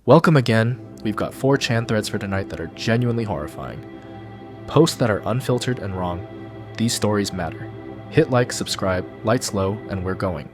Welcome again. We've got 4 chan threads for tonight that are genuinely horrifying. Posts that are unfiltered and wrong. These stories matter. Hit like, subscribe, lights low, and we're going.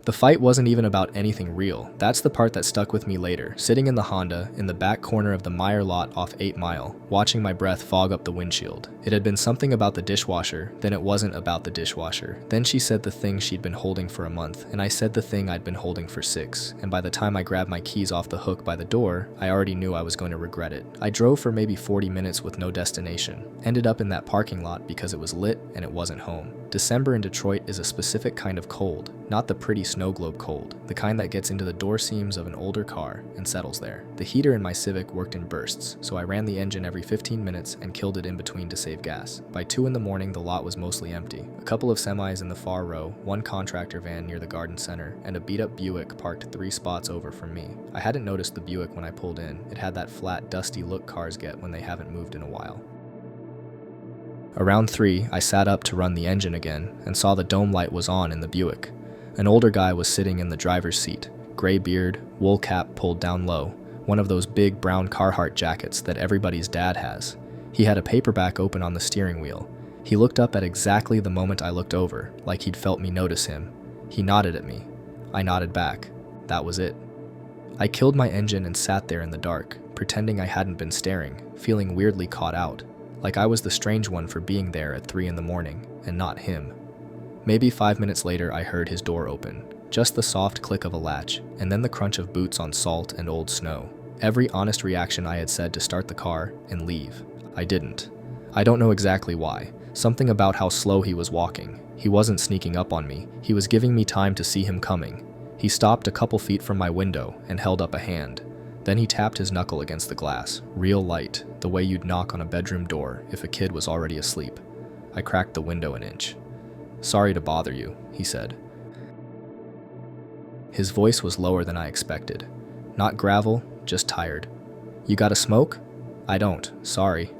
The fight wasn't even about anything real. That's the part that stuck with me later, sitting in the Honda in the back corner of the Meyer lot off 8 Mile, watching my breath fog up the windshield. It had been something about the dishwasher, then it wasn't about the dishwasher. Then she said the thing she'd been holding for a month, and I said the thing I'd been holding for 6. And by the time I grabbed my keys off the hook by the door, I already knew I was going to regret it. I drove for maybe 40 minutes with no destination. Ended up in that parking lot because it was lit and it wasn't home. December in Detroit is a specific kind of cold, not the pretty snow globe cold, the kind that gets into the door seams of an older car and settles there. The heater in my Civic worked in bursts, so I ran the engine every 15 minutes and killed it in between to save gas. By 2 in the morning, the lot was mostly empty. A couple of semis in the far row, one contractor van near the garden center, and a beat-up Buick parked 3 spots over from me. I hadn't noticed the Buick when I pulled in. It had that flat, dusty look cars get when they haven't moved in a while. Around 3, I sat up to run the engine again and saw the dome light was on in the Buick. An older guy was sitting in the driver's seat, gray beard, wool cap pulled down low, one of those big brown Carhartt jackets that everybody's dad has. He had a paperback open on the steering wheel. He looked up at exactly the moment I looked over, like he'd felt me notice him. He nodded at me. I nodded back. That was it. I killed my engine and sat there in the dark, pretending I hadn't been staring, feeling weirdly caught out. Like I was the strange one for being there at 3 in the morning, and not him. Maybe 5 minutes later I heard his door open, just the soft click of a latch, and then the crunch of boots on salt and old snow. Every honest reaction I had said to start the car and leave. I didn't. I don't know exactly why. Something about how slow he was walking. He wasn't sneaking up on me. He was giving me time to see him coming. He stopped a couple feet from my window and held up a hand. Then he tapped his knuckle against the glass, real light, the way you'd knock on a bedroom door if a kid was already asleep. I cracked the window an inch. "Sorry to bother you," he said. His voice was lower than I expected. Not gravel, just tired. "You got a smoke?" "I don't, sorry."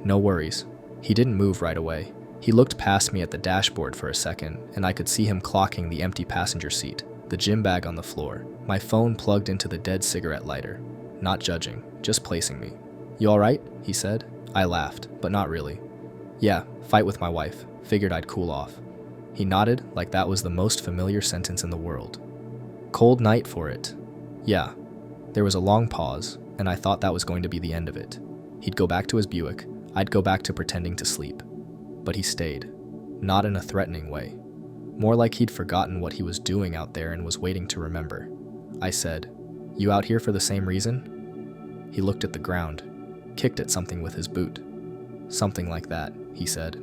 "No worries." He didn't move right away. He looked past me at the dashboard for a second, and I could see him clocking the empty passenger seat, the gym bag on the floor, my phone plugged into the dead cigarette lighter. Not judging, just placing me. "You alright?" he said. I laughed, but not really. "Yeah, fight with my wife. Figured I'd cool off." He nodded like that was the most familiar sentence in the world. "Cold night for it." "Yeah." There was a long pause, and I thought that was going to be the end of it. He'd go back to his Buick, I'd go back to pretending to sleep. But he stayed. Not in a threatening way. More like he'd forgotten what he was doing out there and was waiting to remember. I said, "You out here for the same reason?" He looked at the ground, kicked at something with his boot. "Something like that," he said.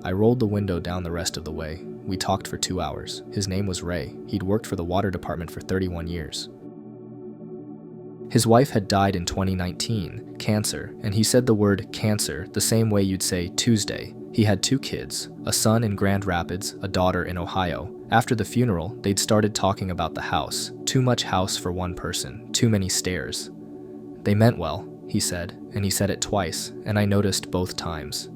I rolled the window down the rest of the way. We talked for 2 hours. His name was Ray. He'd worked for the water department for 31 years. His wife had died in 2019, cancer, and he said the word cancer the same way you'd say Tuesday. He had 2 kids, a son in Grand Rapids, a daughter in Ohio. After the funeral, they'd started talking about the house. Too much house for one person, too many stairs. "They meant well," he said, and he said it twice, and I noticed both times.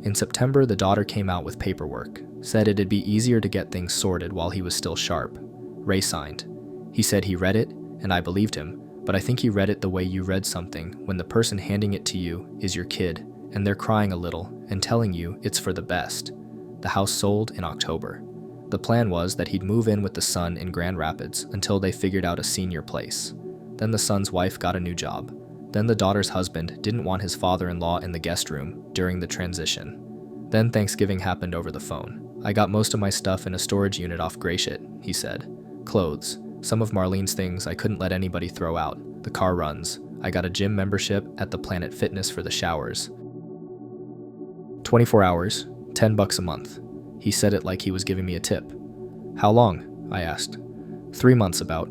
In September, the daughter came out with paperwork, said it'd be easier to get things sorted while he was still sharp. Ray signed. He said he read it, and I believed him, but I think he read it the way you read something when the person handing it to you is your kid, and they're crying a little and telling you it's for the best. The house sold in October. The plan was that he'd move in with the son in Grand Rapids until they figured out a senior place. Then the son's wife got a new job. Then the daughter's husband didn't want his father-in-law in the guest room during the transition. Then Thanksgiving happened over the phone. "I got most of my stuff in a storage unit off Gratiot," he said. "Clothes. Some of Marlene's things I couldn't let anybody throw out. The car runs. I got a gym membership at the Planet Fitness for the showers. 24 hours, $10 a month." He said it like he was giving me a tip. "How long?" I asked. 3 months about.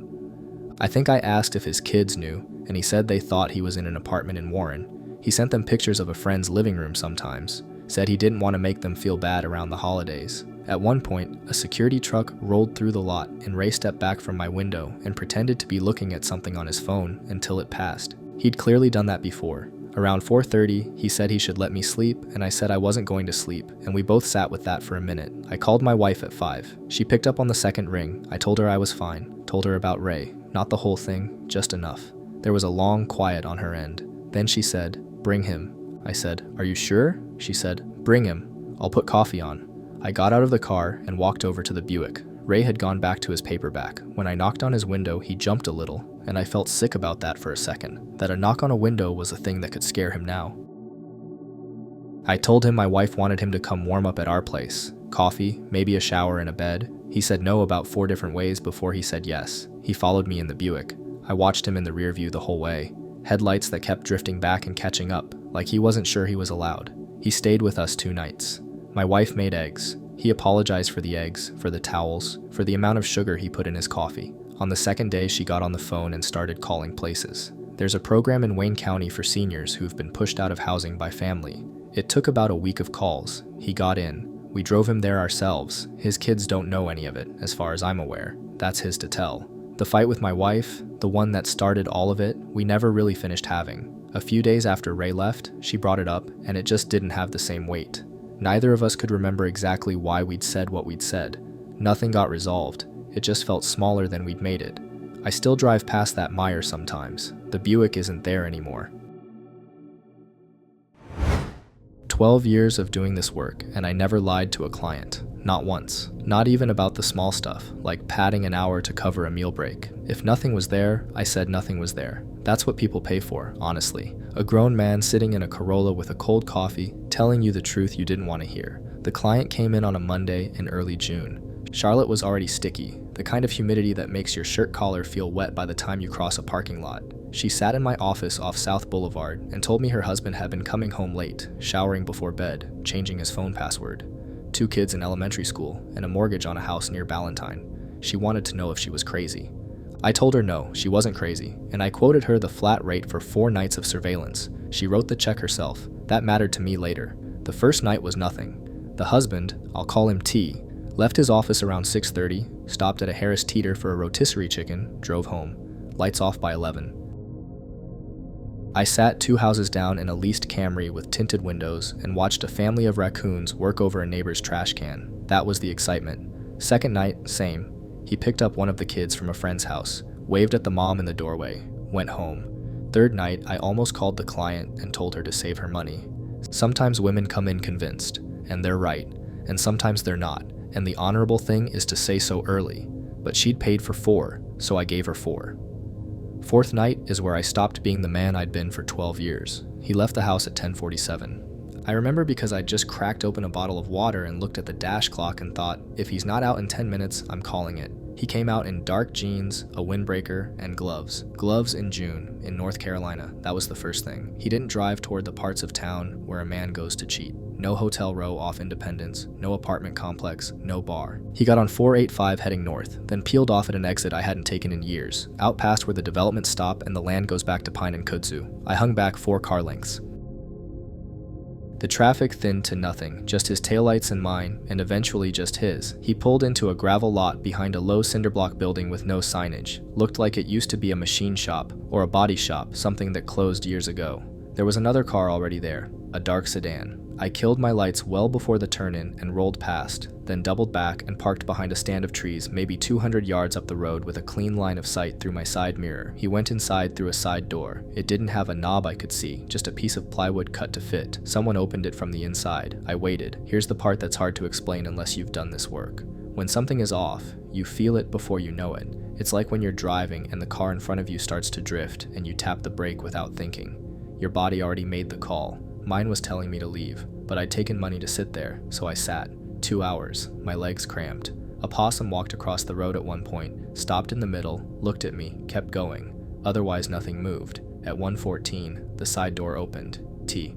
I think I asked if his kids knew, and he said they thought he was in an apartment in Warren. He sent them pictures of a friend's living room sometimes. Said he didn't want to make them feel bad around the holidays. At one point, a security truck rolled through the lot and Ray stepped back from my window and pretended to be looking at something on his phone until it passed. He'd clearly done that before. Around 4:30, he said he should let me sleep, and I said I wasn't going to sleep, and we both sat with that for a minute. I called my wife at 5. She picked up on the second ring. I told her I was fine, told her about Ray. Not the whole thing, just enough. There was a long quiet on her end. Then she said, "Bring him." I said, "Are you sure?" She said, "Bring him. I'll put coffee on." I got out of the car and walked over to the Buick. Ray had gone back to his paperback. When I knocked on his window, he jumped a little, and I felt sick about that for a second, that a knock on a window was a thing that could scare him now. I told him my wife wanted him to come warm up at our place. Coffee, maybe a shower and a bed. He said no about 4 different ways before he said yes. He followed me in the Buick. I watched him in the rear view the whole way. Headlights that kept drifting back and catching up, like he wasn't sure he was allowed. He stayed with us 2 nights. My wife made eggs. He apologized for the eggs, for the towels, for the amount of sugar he put in his coffee. On the second day, she got on the phone and started calling places. There's a program in Wayne County for seniors who've been pushed out of housing by family. It took about a week of calls. He got in. We drove him there ourselves. His kids don't know any of it, as far as I'm aware. That's his to tell. The fight with my wife, the one that started all of it, we never really finished having. A few days after Ray left, she brought it up, and it just didn't have the same weight. Neither of us could remember exactly why we'd said what we'd said. Nothing got resolved. It just felt smaller than we'd made it. I still drive past that mire sometimes. The Buick isn't there anymore. 12 years of doing this work, and I never lied to a client. Not once. Not even about the small stuff, like padding an hour to cover a meal break. If nothing was there, I said nothing was there. That's what people pay for, honestly. A grown man sitting in a Corolla with a cold coffee, telling you the truth you didn't want to hear. The client came in on a Monday in early June. Charlotte was already sticky, the kind of humidity that makes your shirt collar feel wet by the time you cross a parking lot. She sat in my office off South Boulevard and told me her husband had been coming home late, showering before bed, changing his phone password. 2 kids in elementary school, and a mortgage on a house near Ballantyne. She wanted to know if she was crazy. I told her no, she wasn't crazy, and I quoted her the flat rate for 4 nights of surveillance. She wrote the check herself. That mattered to me later. The first night was nothing. The husband, I'll call him T, left his office around 6:30, stopped at a Harris Teeter for a rotisserie chicken, drove home. Lights off by 11. I sat 2 houses down in a leased Camry with tinted windows and watched a family of raccoons work over a neighbor's trash can. That was the excitement. Second night, same. He picked up one of the kids from a friend's house, waved at the mom in the doorway, went home. Third night, I almost called the client and told her to save her money. Sometimes women come in convinced, and they're right, and sometimes they're not, and the honorable thing is to say so early. But she'd paid for 4, so I gave her 4. Fourth night is where I stopped being the man I'd been for 12 years. He left the house at 10:47. I remember because I'd just cracked open a bottle of water and looked at the dash clock and thought, if he's not out in 10 minutes, I'm calling it. He came out in dark jeans, a windbreaker, and gloves. Gloves in June, in North Carolina. That was the first thing. He didn't drive toward the parts of town where a man goes to cheat. No hotel row off Independence, no apartment complex, no bar. He got on 485 heading north, then peeled off at an exit I hadn't taken in years, out past where the developments stop and the land goes back to Pine and Kudzu. I hung back 4 car lengths. The traffic thinned to nothing, just his taillights and mine, and eventually just his. He pulled into a gravel lot behind a low cinderblock building with no signage. Looked like it used to be a machine shop, or a body shop, something that closed years ago. There was another car already there, a dark sedan. I killed my lights well before the turn-in and rolled past, then doubled back and parked behind a stand of trees maybe 200 yards up the road with a clean line of sight through my side mirror. He went inside through a side door. It didn't have a knob I could see, just a piece of plywood cut to fit. Someone opened it from the inside. I waited. Here's the part that's hard to explain unless you've done this work. When something is off, you feel it before you know it. It's like when you're driving and the car in front of you starts to drift and you tap the brake without thinking. Your body already made the call. Mine was telling me to leave, but I'd taken money to sit there, so I sat. 2 hours, my legs cramped. A possum walked across the road at one point, stopped in the middle, looked at me, kept going. Otherwise nothing moved. At 1:14, the side door opened. T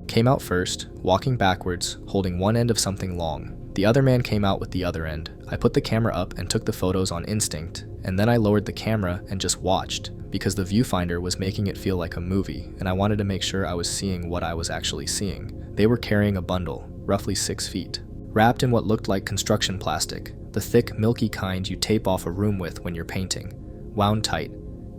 came out first, walking backwards, holding one end of something long. The other man came out with the other end. I put the camera up and took the photos on instinct, and then I lowered the camera and just watched, because the viewfinder was making it feel like a movie, and I wanted to make sure I was seeing what I was actually seeing. They were carrying a bundle, roughly 6 feet, wrapped in what looked like construction plastic, the thick, milky kind you tape off a room with when you're painting. Wound tight,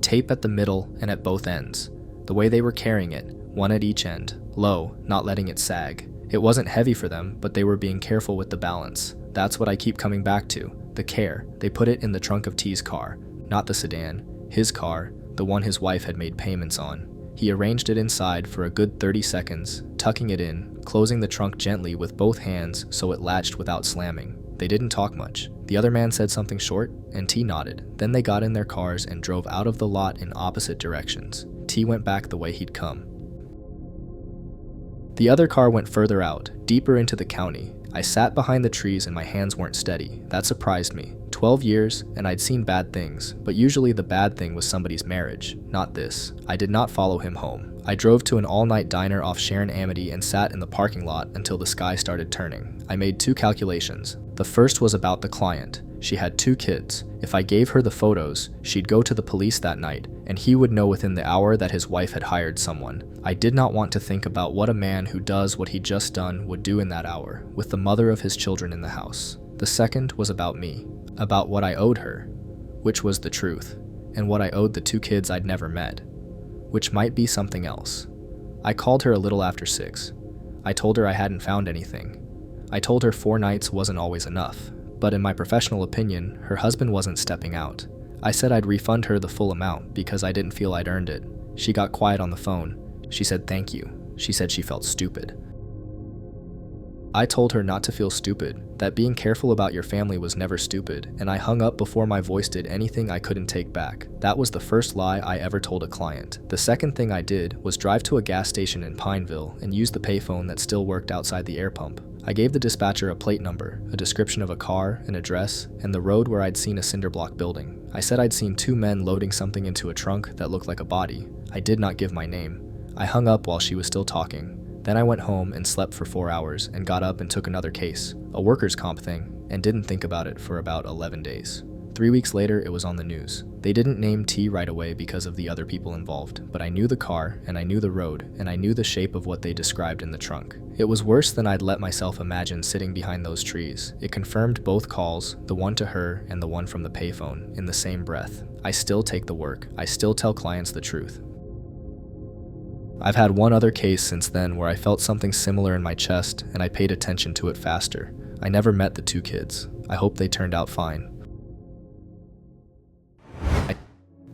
tape at the middle and at both ends. The way they were carrying it, one at each end, low, not letting it sag. It wasn't heavy for them, but they were being careful with the balance. That's what I keep coming back to, the care. They put it in the trunk of T's car, not the sedan. His car, the one his wife had made payments on. He arranged it inside for a good 30 seconds, tucking it in, closing the trunk gently with both hands so it latched without slamming. They didn't talk much. The other man said something short, and T nodded. Then they got in their cars and drove out of the lot in opposite directions. T went back the way he'd come. The other car went further out, deeper into the county. I sat behind the trees and my hands weren't steady. That surprised me. 12 years, and I'd seen bad things, but usually the bad thing was somebody's marriage, not this. I did not follow him home. I drove to an all-night diner off Sharon Amity and sat in the parking lot until the sky started turning. I made 2 calculations. The first was about the client. She had 2 kids. If I gave her the photos, she'd go to the police that night, and he would know within the hour that his wife had hired someone. I did not want to think about what a man who does what he'd just done would do in that hour, with the mother of his children in the house. The second was about me, about what I owed her, which was the truth, and what I owed the 2 kids I'd never met, which might be something else. I called her a little after 6. I told her I hadn't found anything. I told her 4 nights wasn't always enough, but in my professional opinion, her husband wasn't stepping out. I said I'd refund her the full amount because I didn't feel I'd earned it. She got quiet on the phone. She said thank you. She said she felt stupid. I told her not to feel stupid, that being careful about your family was never stupid, and I hung up before my voice did anything I couldn't take back. That was the first lie I ever told a client. The second thing I did was drive to a gas station in Pineville and use the payphone that still worked outside the air pump. I gave the dispatcher a plate number, a description of a car, an address, and the road where I'd seen a cinder block building. I said I'd seen 2 men loading something into a trunk that looked like a body. I did not give my name. I hung up while she was still talking. Then I went home and slept for 4 hours and got up and took another case, a workers' comp thing, and didn't think about it for about 11 days. 3 weeks later, it was on the news. They didn't name T right away because of the other people involved, but I knew the car, and I knew the road, and I knew the shape of what they described in the trunk. It was worse than I'd let myself imagine sitting behind those trees. It confirmed both calls, the one to her and the one from the payphone, in the same breath. I still take the work. I still tell clients the truth. I've had one other case since then where I felt something similar in my chest and I paid attention to it faster. I never met the 2 kids. I hope they turned out fine.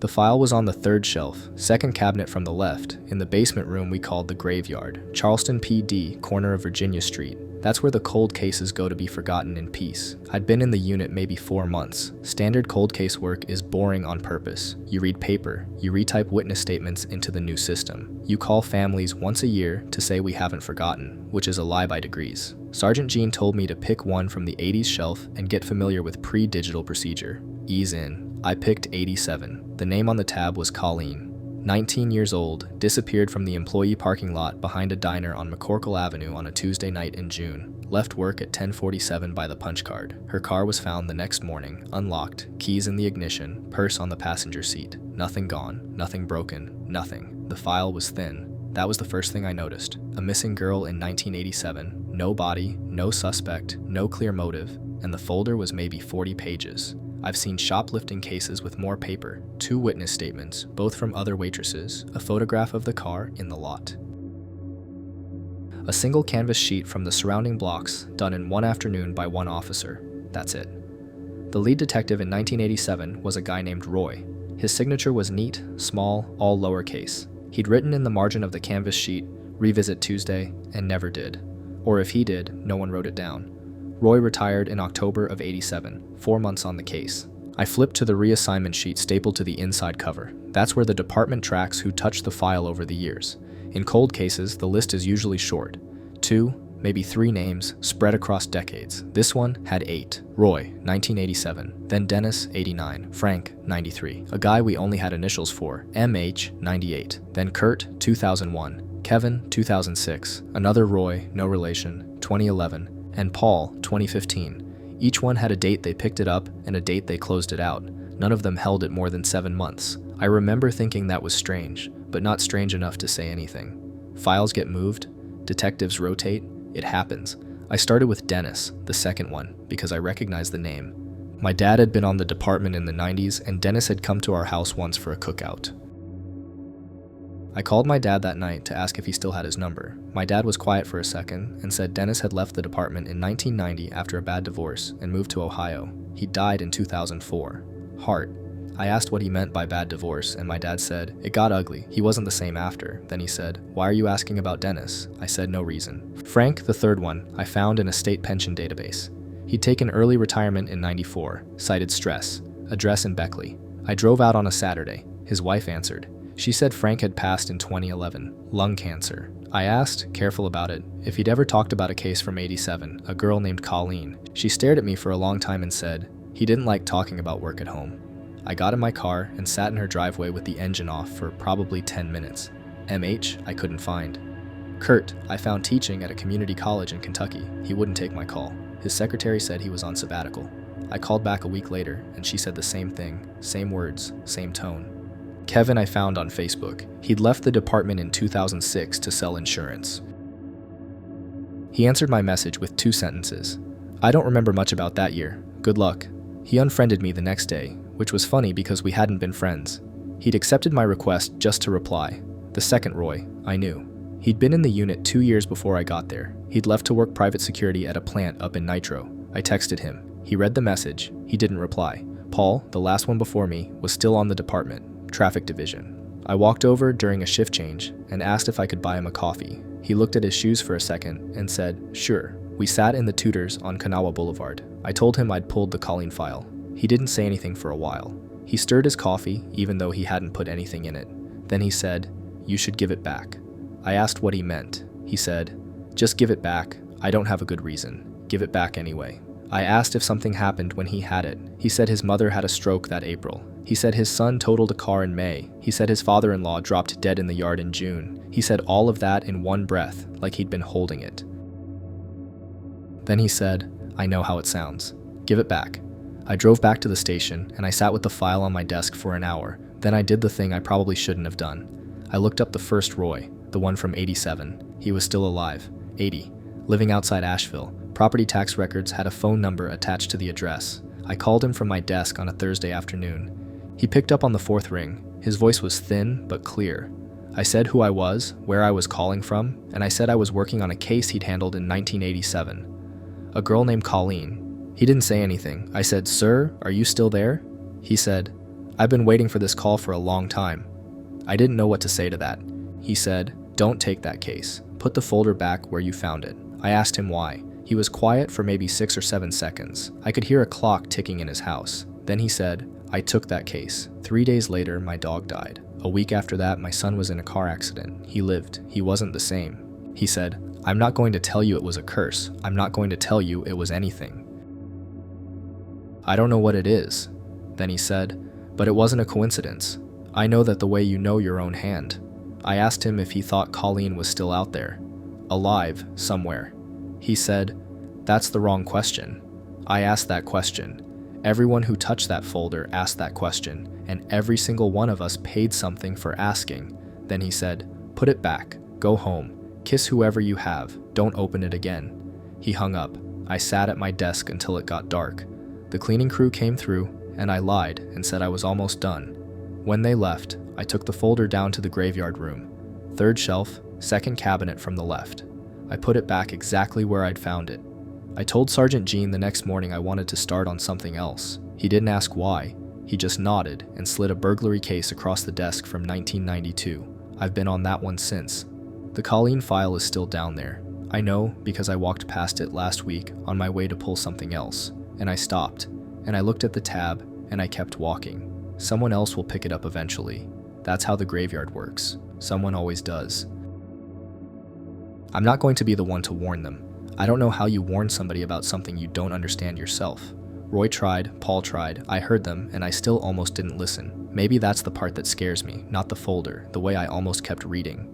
The file was on the 3rd shelf, 2nd cabinet from the left, in the basement room we called the graveyard, Charleston PD, corner of Virginia Street. That's where the cold cases go to be forgotten in peace. I'd been in the unit maybe 4 months. Standard cold case work is boring on purpose. You read paper, you retype witness statements into the new system. You call families once a year to say we haven't forgotten, which is a lie by degrees. Sergeant Jean told me to pick one from the 80s shelf and get familiar with pre-digital procedure. Ease in. I picked 87. The name on the tab was Colleen. 19 years old, disappeared from the employee parking lot behind a diner on McCorkle Avenue on a Tuesday night in June. Left work at 10:47 by the punch card. Her car was found the next morning, unlocked, keys in the ignition, purse on the passenger seat. Nothing gone, nothing broken, nothing. The file was thin. That was the first thing I noticed. A missing girl in 1987, no body, no suspect, no clear motive, and the folder was maybe 40 pages. I've seen shoplifting cases with more paper, 2 witness statements, both from other waitresses, a photograph of the car in the lot. A single canvas sheet from the surrounding blocks, done in one afternoon by one officer. That's it. The lead detective in 1987 was a guy named Roy. His signature was neat, small, all lowercase. He'd written in the margin of the canvas sheet, "Revisit Tuesday," and never did. Or if he did, no one wrote it down. Roy retired in October of '87, 4 months on the case. I flipped to the reassignment sheet stapled to the inside cover. That's where the department tracks who touched the file over the years. In cold cases, the list is usually short. 2, maybe 3 names spread across decades. This one had 8. Roy, 1987. Then Dennis, 89. Frank, 93. A guy we only had initials for. MH, 98. Then Kurt, 2001. Kevin, 2006. Another Roy, no relation, 2011. And Paul, 2015. Each one had a date they picked it up and a date they closed it out. None of them held it more than 7 months. I remember thinking that was strange, but not strange enough to say anything. Files get moved, detectives rotate, it happens. I started with Dennis, the second one, because I recognized the name. My dad had been on the department in the 90s and Dennis had come to our house once for a cookout. I called my dad that night to ask if he still had his number. My dad was quiet for a second and said Dennis had left the department in 1990 after a bad divorce and moved to Ohio. He died in 2004. Heart. I asked what he meant by bad divorce, and my dad said, "It got ugly. He wasn't the same after." Then he said, "Why are you asking about Dennis?" I said no reason. Frank, the third one, I found in a state pension database. He'd taken early retirement in '94, cited stress, address in Beckley. I drove out on a Saturday. His wife answered. She said Frank had passed in 2011, lung cancer. I asked, careful about it, if he'd ever talked about a case from '87, a girl named Colleen. She stared at me for a long time and said, he didn't like talking about work at home. I got in my car and sat in her driveway with the engine off for probably 10 minutes. MH, I couldn't find. Kurt, I found teaching at a community college in Kentucky. He wouldn't take my call. His secretary said he was on sabbatical. I called back a week later, and she said the same thing, same words, same tone. Kevin I found on Facebook. He'd left the department in 2006 to sell insurance. He answered my message with 2 sentences. I don't remember much about that year. Good luck. He unfriended me the next day, which was funny because we hadn't been friends. He'd accepted my request just to reply. The second Roy, I knew. He'd been in the unit 2 years before I got there. He'd left to work private security at a plant up in Nitro. I texted him. He read the message. He didn't reply. Paul, the last one before me, was still on the department, traffic division. I walked over during a shift change and asked if I could buy him a coffee. He looked at his shoes for a second and said, sure. We sat in the Tudors on Kanawha Boulevard. I told him I'd pulled the Colleen file. He didn't say anything for a while. He stirred his coffee, even though he hadn't put anything in it. Then he said, you should give it back. I asked what he meant. He said, just give it back. I don't have a good reason. Give it back anyway. I asked if something happened when he had it. He said his mother had a stroke that April. He said his son totaled a car in May. He said his father-in-law dropped dead in the yard in June. He said all of that in one breath, like he'd been holding it. Then he said, I know how it sounds. Give it back. I drove back to the station, and I sat with the file on my desk for an hour. Then I did the thing I probably shouldn't have done. I looked up the first Roy, the one from '87. He was still alive, 80, living outside Asheville. Property tax records had a phone number attached to the address. I called him from my desk on a Thursday afternoon. He picked up on the 4th ring. His voice was thin but clear. I said who I was, where I was calling from, and I said I was working on a case he'd handled in 1987. A girl named Colleen. He didn't say anything. I said, sir, are you still there? He said, I've been waiting for this call for a long time. I didn't know what to say to that. He said, don't take that case. Put the folder back where you found it. I asked him why. He was quiet for maybe 6 or 7 seconds. I could hear a clock ticking in his house. Then he said, I took that case. 3 days later, my dog died. A week after that, my son was in a car accident. He lived. He wasn't the same. He said, I'm not going to tell you it was a curse. I'm not going to tell you it was anything. I don't know what it is. Then he said, but it wasn't a coincidence. I know that the way you know your own hand. I asked him if he thought Colleen was still out there, alive somewhere. He said, that's the wrong question. I asked that question. Everyone who touched that folder asked that question, and every single one of us paid something for asking. Then he said, put it back, go home, kiss whoever you have, don't open it again. He hung up. I sat at my desk until it got dark. The cleaning crew came through, and I lied and said I was almost done. When they left, I took the folder down to the graveyard room. 3rd shelf, 2nd cabinet from the left. I put it back exactly where I'd found it. I told Sergeant Jean the next morning I wanted to start on something else. He didn't ask why. He just nodded and slid a burglary case across the desk from 1992. I've been on that one since. The Colleen file is still down there. I know because I walked past it last week on my way to pull something else. And I stopped, and I looked at the tab, and I kept walking. Someone else will pick it up eventually. That's how the graveyard works. Someone always does. I'm not going to be the one to warn them. I don't know how you warn somebody about something you don't understand yourself. Roy tried, Paul tried, I heard them, and I still almost didn't listen. Maybe that's the part that scares me, not the folder, the way I almost kept reading.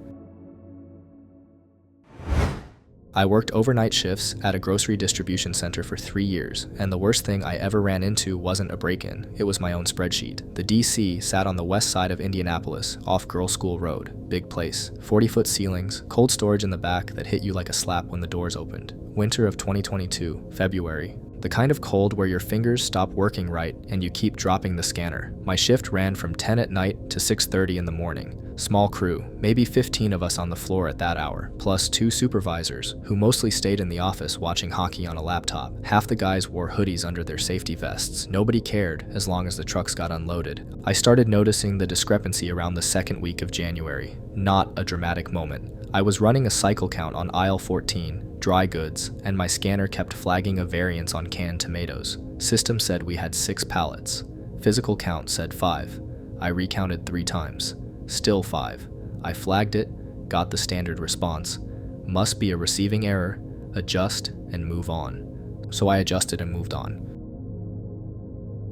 I worked overnight shifts at a grocery distribution center for 3 years, and the worst thing I ever ran into wasn't a break-in, it was my own spreadsheet. The DC sat on the west side of Indianapolis, off Girls School Road. Big place. 40-foot ceilings, cold storage in the back that hit you like a slap when the doors opened. Winter of 2022, February. The kind of cold where your fingers stop working right and you keep dropping the scanner. My shift ran from 10 at night to 6:30 in the morning. Small crew, maybe 15 of us on the floor at that hour, plus 2 supervisors, who mostly stayed in the office watching hockey on a laptop. Half the guys wore hoodies under their safety vests. Nobody cared, as long as the trucks got unloaded. I started noticing the discrepancy around the second week of January. Not a dramatic moment. I was running a cycle count on aisle 14, dry goods, and my scanner kept flagging a variance on canned tomatoes. System said we had 6 pallets. Physical count said 5. I recounted 3 times. Still 5. I flagged it, got the standard response. Must be a receiving error, adjust, and move on. So I adjusted and moved on.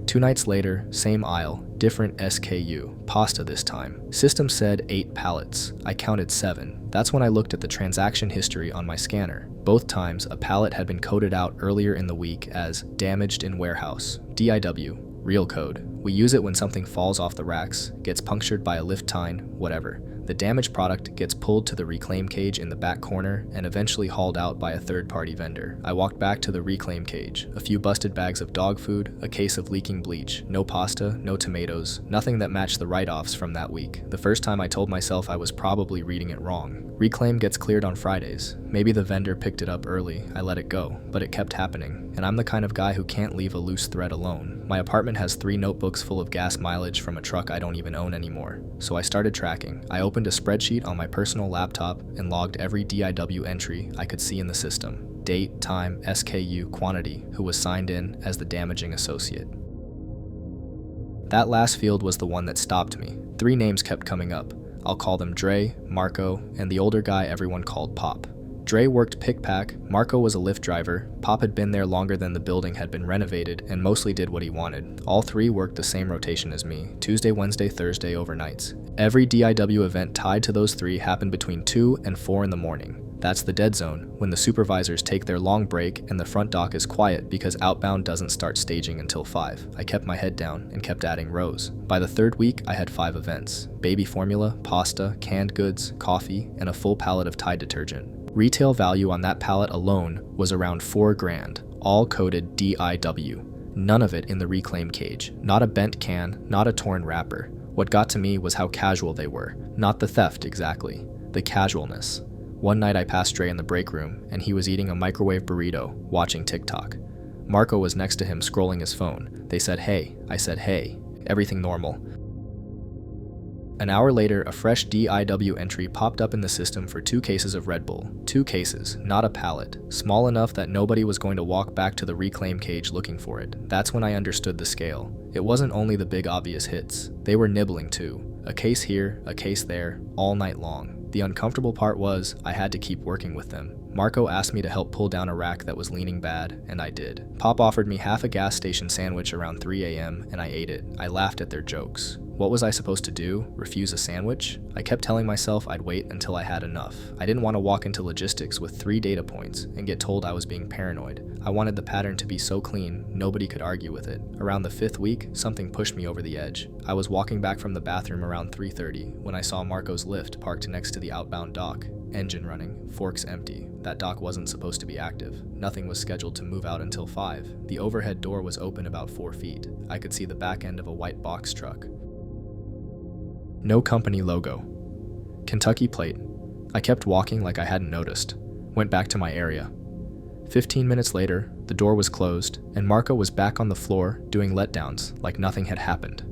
2 nights later, same aisle, different SKU, pasta this time. System said 8 pallets. I counted 7. That's when I looked at the transaction history on my scanner. Both times, a pallet had been coded out earlier in the week as damaged in warehouse, DIW, real code. We use it when something falls off the racks, gets punctured by a lift tine, whatever. The damaged product gets pulled to the reclaim cage in the back corner and eventually hauled out by a third-party vendor. I walked back to the reclaim cage. A few busted bags of dog food, a case of leaking bleach, no pasta, no tomatoes, nothing that matched the write-offs from that week. The first time I told myself I was probably reading it wrong. Reclaim gets cleared on Fridays. Maybe the vendor picked it up early, I let it go, but it kept happening. And I'm the kind of guy who can't leave a loose thread alone. My apartment has 3 notebooks full of gas mileage from a truck I don't even own anymore. So I started tracking. I opened a spreadsheet on my personal laptop and logged every DIW entry I could see in the system. Date, time, SKU, quantity, who was signed in as the damaging associate. That last field was the one that stopped me. 3 names kept coming up. I'll call them Dre, Marco, and the older guy everyone called Pop. Dre worked pick-pack, Marco was a Lyft driver, Pop had been there longer than the building had been renovated and mostly did what he wanted. All 3 worked the same rotation as me, Tuesday, Wednesday, Thursday overnights. Every DIW event tied to those 3 happened between 2 and 4 in the morning. That's the dead zone, when the supervisors take their long break and the front dock is quiet because outbound doesn't start staging until 5. I kept my head down and kept adding rows. By the 3rd week, I had 5 events. Baby formula, pasta, canned goods, coffee, and a full pallet of Tide detergent. Retail value on that pallet alone was around $4,000, all coded DIW. None of it in the reclaim cage. Not a bent can, not a torn wrapper. What got to me was how casual they were. Not the theft exactly, the casualness. One night I passed Dre in the break room, and he was eating a microwave burrito, watching TikTok. Marco was next to him scrolling his phone. They said, "Hey." I said, "Hey." Everything normal. An hour later, a fresh DIW entry popped up in the system for 2 cases of Red Bull. 2 cases, not a pallet. Small enough that nobody was going to walk back to the reclaim cage looking for it. That's when I understood the scale. It wasn't only the big obvious hits. They were nibbling too. A case here, a case there, all night long. The uncomfortable part was, I had to keep working with them. Marco asked me to help pull down a rack that was leaning bad, and I did. Pop offered me half a gas station sandwich around 3 a.m., and I ate it. I laughed at their jokes. What was I supposed to do? Refuse a sandwich? I kept telling myself I'd wait until I had enough. I didn't want to walk into logistics with 3 data points and get told I was being paranoid. I wanted the pattern to be so clean, nobody could argue with it. Around the 5th week, something pushed me over the edge. I was walking back from the bathroom around 3:30 when I saw Marco's Lyft parked next to the outbound dock. Engine running, forks empty. That dock wasn't supposed to be active. Nothing was scheduled to move out until 5. The overhead door was open about 4 feet. I could see the back end of a white box truck. No company logo. Kentucky plate. I kept walking like I hadn't noticed. Went back to my area. 15 minutes later, the door was closed, and Marco was back on the floor doing letdowns like nothing had happened.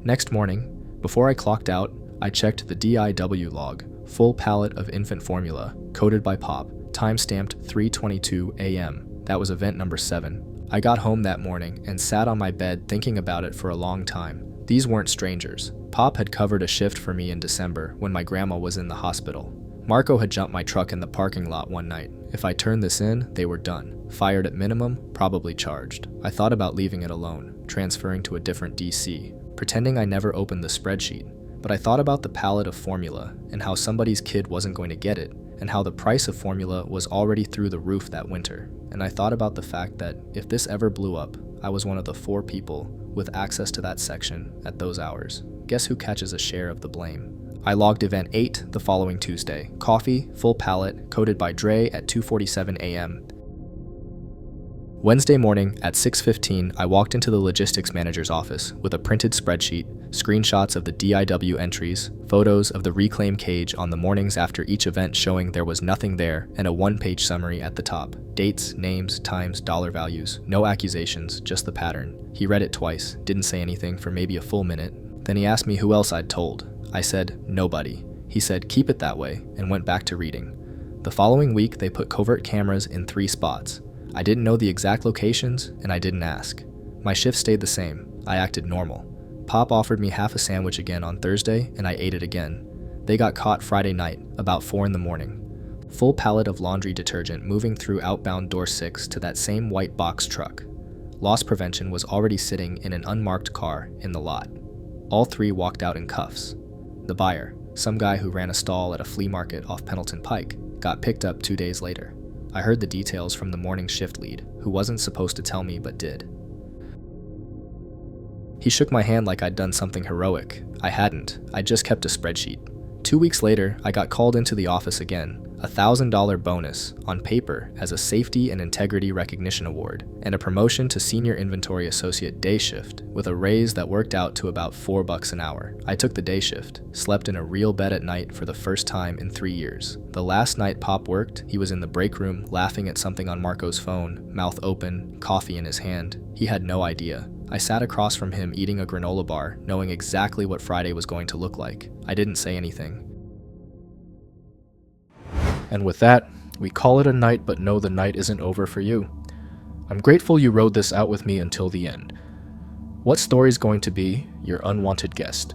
Next morning, before I clocked out, I checked the DIW log. Full pallet of infant formula, coded by Pop, time-stamped 3:22 a.m. That was event number 7. I got home that morning and sat on my bed thinking about it for a long time. These weren't strangers. Pop had covered a shift for me in December when my grandma was in the hospital. Marco had jumped my truck in the parking lot one night. If I turned this in, they were done. Fired at minimum, probably charged. I thought about leaving it alone, transferring to a different DC, pretending I never opened the spreadsheet. But I thought about the pallet of formula and how somebody's kid wasn't going to get it, and how the price of formula was already through the roof that winter. And I thought about the fact that if this ever blew up, I was one of the 4 people with access to that section at those hours. Guess who catches a share of the blame? I logged event 8 the following Tuesday. Coffee, full pallet, coded by Dre at 2:47 a.m. Wednesday morning at 6:15, I walked into the logistics manager's office with a printed spreadsheet, screenshots of the DIW entries, photos of the reclaim cage on the mornings after each event showing there was nothing there, and a one-page summary at the top. Dates, names, times, dollar values. No accusations, just the pattern. He read it twice, didn't say anything for maybe a full minute. Then he asked me who else I'd told. I said, nobody. He said, keep it that way, and went back to reading. The following week, they put covert cameras in 3 spots. I didn't know the exact locations, and I didn't ask. My shift stayed the same. I acted normal. Pop offered me half a sandwich again on Thursday, and I ate it again. They got caught Friday night, about 4 in the morning. Full pallet of laundry detergent moving through outbound door 6 to that same white box truck. Loss prevention was already sitting in an unmarked car in the lot. All 3 walked out in cuffs. The buyer, some guy who ran a stall at a flea market off Pendleton Pike, got picked up 2 days later. I heard the details from the morning shift lead, who wasn't supposed to tell me but did. He shook my hand like I'd done something heroic. I hadn't. I just kept a spreadsheet. 2 weeks later, I got called into the office again, a $1,000 bonus on paper as a Safety and Integrity Recognition Award, and a promotion to Senior Inventory Associate day shift with a raise that worked out to about $4 an hour. I took the day shift, slept in a real bed at night for the first time in 3 years. The last night Pop worked, he was in the break room laughing at something on Marco's phone, mouth open, coffee in his hand. He had no idea. I sat across from him eating a granola bar, knowing exactly what Friday was going to look like. I didn't say anything. And with that, we call it a night, but know the night isn't over for you. I'm grateful you rode this out with me until the end. What story's going to be your unwanted guest?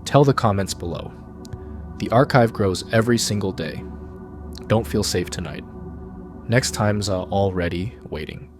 Tell the comments below. The archive grows every single day. Don't feel safe tonight. Next time's already waiting.